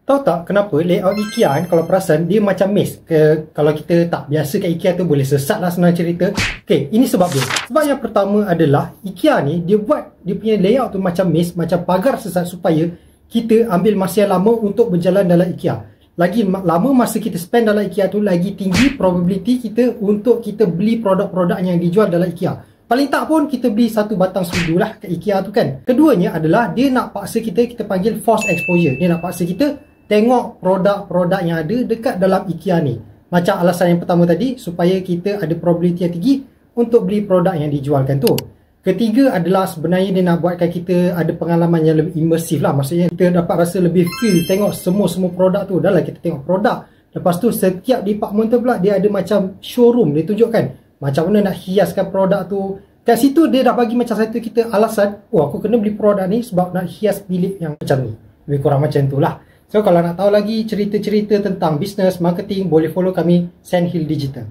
Tahu tak kenapa layout IKEA kan, kalau perasan dia macam maze. Kalau kita tak biasa kat IKEA tu boleh sesat lah senang cerita. Okay, ini sebab dia. Sebab yang pertama adalah IKEA ni dia buat dia punya layout tu macam maze, macam pagar sesat, supaya kita ambil masa yang lama untuk berjalan dalam IKEA. Lagi lama masa kita spend dalam IKEA tu, lagi tinggi probability kita untuk kita beli produk-produk yang dijual dalam IKEA. Paling tak pun kita beli satu batang setuju lah kat IKEA tu kan. Keduanya adalah dia nak paksa kita panggil force exposure. Dia nak paksa kita tengok produk-produk yang ada dekat dalam IKEA ni. Macam alasan yang pertama tadi, supaya kita ada probability yang tinggi untuk beli produk yang dijualkan tu. Ketiga adalah sebenarnya dia nak buatkan kita ada pengalaman yang lebih imersif lah. Maksudnya kita dapat rasa lebih feel, tengok semua produk tu. Dah lah kita tengok produk. Lepas tu setiap department tu pula dia ada macam showroom. Dia tunjukkan macam mana nak hiaskan produk tu. Kat situ dia dah bagi macam satu kita alasan, oh aku kena beli produk ni sebab nak hias bilik yang macam ni. Lebih kurang macam tu lah. So kalau nak tahu lagi cerita-cerita tentang bisnes, marketing, boleh follow kami Sandhill Digital.